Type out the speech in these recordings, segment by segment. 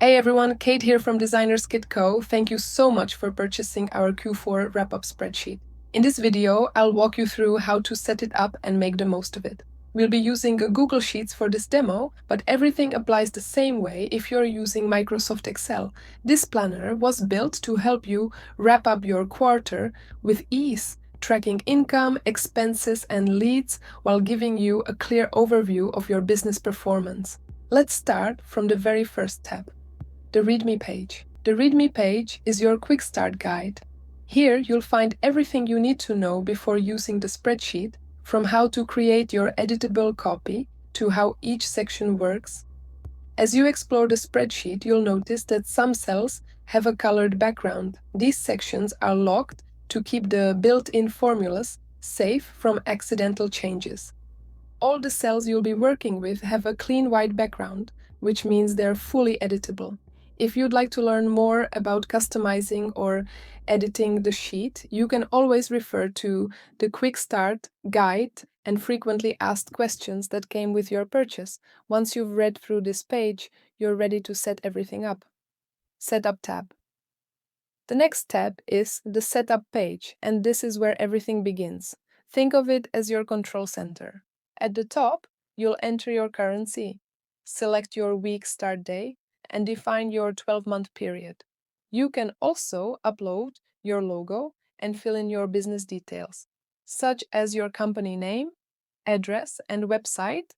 Hey everyone, Kate here from Designers Kit Co. Thank you so much for purchasing our Q4 wrap-up spreadsheet. In this video, I'll walk you through how to set it up and make the most of it. We'll be using Google Sheets for this demo, but everything applies the same way if you're using Microsoft Excel. This planner was built to help you wrap up your quarter with ease, tracking income, expenses, and leads while giving you a clear overview of your business performance. Let's start from the very first tab. The README page. The README page is your quick start guide. Here you'll find everything you need to know before using the spreadsheet, from how to create your editable copy to how each section works. As you explore the spreadsheet, you'll notice that some cells have a colored background. These sections are locked to keep the built-in formulas safe from accidental changes. All the cells you'll be working with have a clean white background, which means they're fully editable. If you'd like to learn more about customizing or editing the sheet, you can always refer to the Quick Start guide and frequently asked questions that came with your purchase. Once you've read through this page, you're ready to set everything up. Setup tab. The next tab is the Setup page, and this is where everything begins. Think of it as your control center. At the top, you'll enter your currency, select your week start day, and define your 12-month period. You can also upload your logo and fill in your business details, such as your company name, address, and website.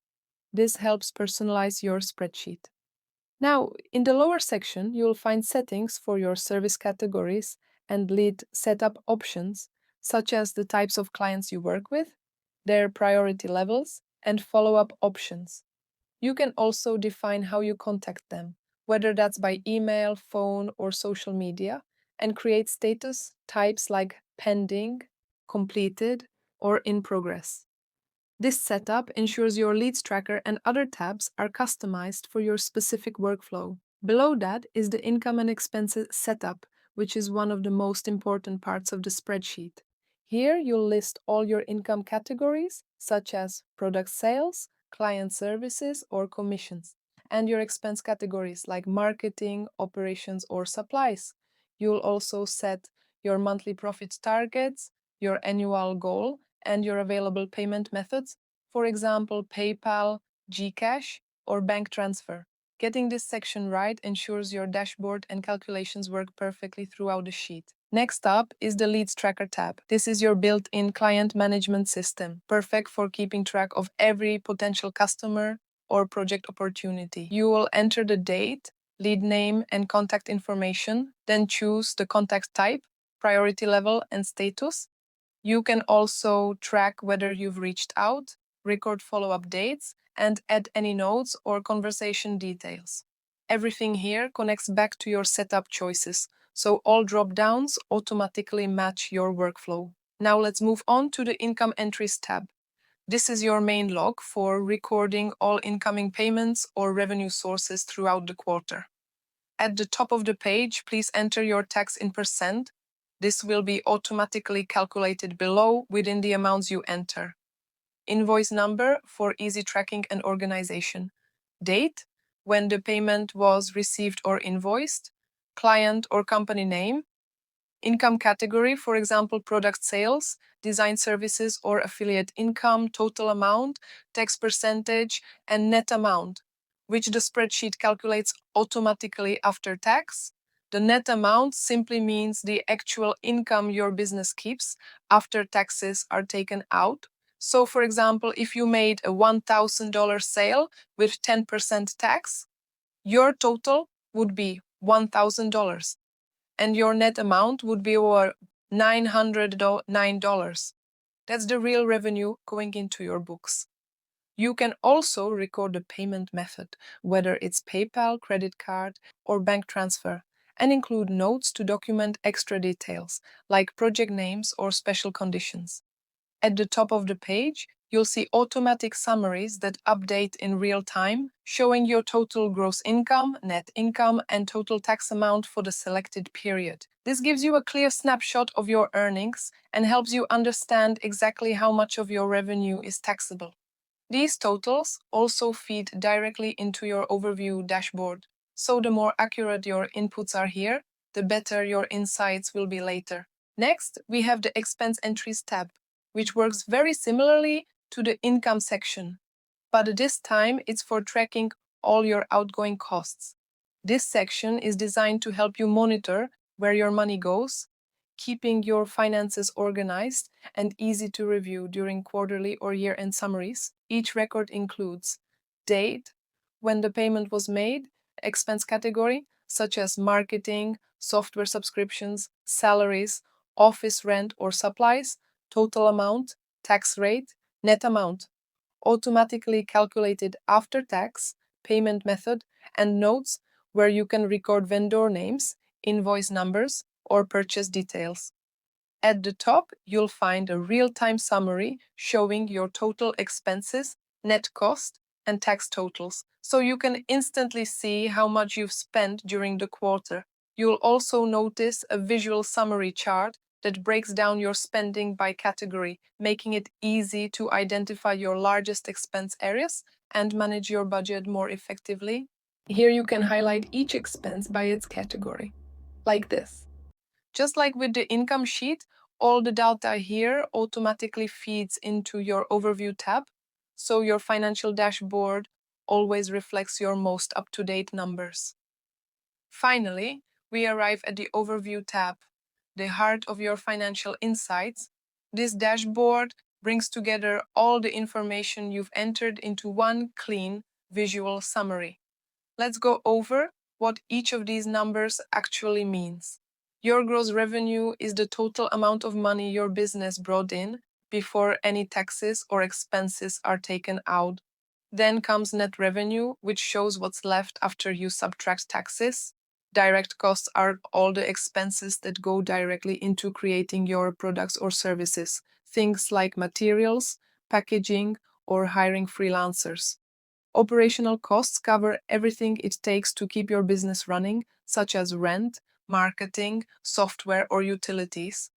This helps personalize your spreadsheet. Now, in the lower section, you'll find settings for your service categories and lead setup options, such as the types of clients you work with, their priority levels, and follow-up options. You can also define how you contact them, whether that's by email, phone, or social media, and create status types like pending, completed, or in progress. This setup ensures your leads tracker and other tabs are customized for your specific workflow. Below that is the income and expenses setup, which is one of the most important parts of the spreadsheet. Here you'll list all your income categories, such as product sales, client services, or commissions, and your expense categories like marketing, operations, or supplies. You'll also set your monthly profit targets, your annual goal, and your available payment methods, for example, PayPal, Gcash, or bank transfer. Getting this section right ensures your dashboard and calculations work perfectly throughout the sheet. Next up is the Leads Tracker tab. This is your built-in client management system, perfect for keeping track of every potential customer or project opportunity. You will enter the date, lead name, and contact information, then choose the contact type, priority level, and status. You can also track whether you've reached out, record follow-up dates, and add any notes or conversation details. Everything here connects back to your setup choices, so all drop-downs automatically match your workflow. Now let's move on to the Income Entries tab. This is your main log for recording all incoming payments or revenue sources throughout the quarter. At the top of the page, please enter your tax in percent. This will be automatically calculated below within the amounts you enter. Invoice number for easy tracking and organization. Date, when the payment was received or invoiced. Client or company name. Income category, for example, product sales, design services, or affiliate income, total amount, tax percentage, and net amount, which the spreadsheet calculates automatically after tax. The net amount simply means the actual income your business keeps after taxes are taken out. So, for example, if you made a $1,000 sale with 10% tax, your total would be $1,000 and your net amount would be over $909. That's the real revenue going into your books. You can also record the payment method, whether it's PayPal, credit card, or bank transfer, and include notes to document extra details, like project names or special conditions. At the top of the page, you'll see automatic summaries that update in real time, showing your total gross income, net income, and total tax amount for the selected period. This gives you a clear snapshot of your earnings and helps you understand exactly how much of your revenue is taxable. These totals also feed directly into your overview dashboard, So the more accurate your inputs are here, the better your insights will be later. Next, we have the Expense Entries tab, which works very similarly to the Income section, but this time it's for tracking all your outgoing costs. This section is designed to help you monitor where your money goes, keeping your finances organized and easy to review during quarterly or year-end summaries. Each record includes date, when the payment was made, expense category, such as marketing, software subscriptions, salaries, office rent or supplies, total amount, tax rate, net amount, automatically calculated after tax, payment method, and notes where you can record vendor names, invoice numbers, or purchase details. At the top, you'll find a real-time summary showing your total expenses, net cost, and tax totals, so you can instantly see how much you've spent during the quarter. You'll also notice a visual summary chart that breaks down your spending by category, making it easy to identify your largest expense areas and manage your budget more effectively. Here you can highlight each expense by its category, like this. Just like with the income sheet, all the data here automatically feeds into your overview tab, so your financial dashboard always reflects your most up-to-date numbers. Finally, we arrive at the overview tab, the heart of your financial insights. This dashboard brings together all the information you've entered into one clean visual summary. Let's go over what each of these numbers actually means. Your gross revenue is the total amount of money your business brought in before any taxes or expenses are taken out. Then comes net revenue, which shows what's left after you subtract taxes. Direct costs are all the expenses that go directly into creating your products or services, things like materials, packaging, or hiring freelancers. Operational costs cover everything it takes to keep your business running, such as rent, marketing, software, or utilities.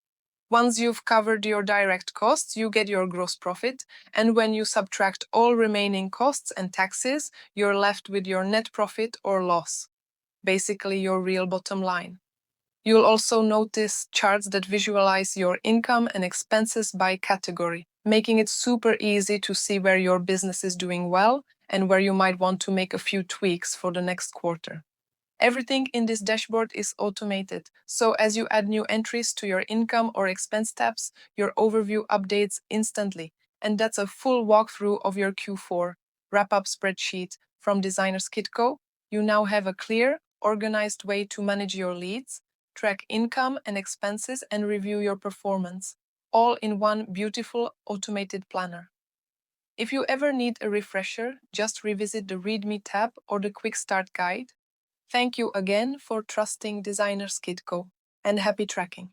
Once you've covered your direct costs, you get your gross profit, and when you subtract all remaining costs and taxes, you're left with your net profit or loss, basically your real bottom line. You'll also notice charts that visualize your income and expenses by category, making it super easy to see where your business is doing well and where you might want to make a few tweaks for the next quarter. Everything in this dashboard is automated, so as you add new entries to your income or expense tabs, your overview updates instantly. And that's a full walkthrough of your Q4 wrap-up spreadsheet from Designers Kitco. You now have a clear, organized way to manage your leads, track income and expenses, and review your performance, all in one beautiful automated planner. If you ever need a refresher, just revisit the README tab or the Quick Start Guide. Thank you again for trusting Designers Kitco, and happy tracking!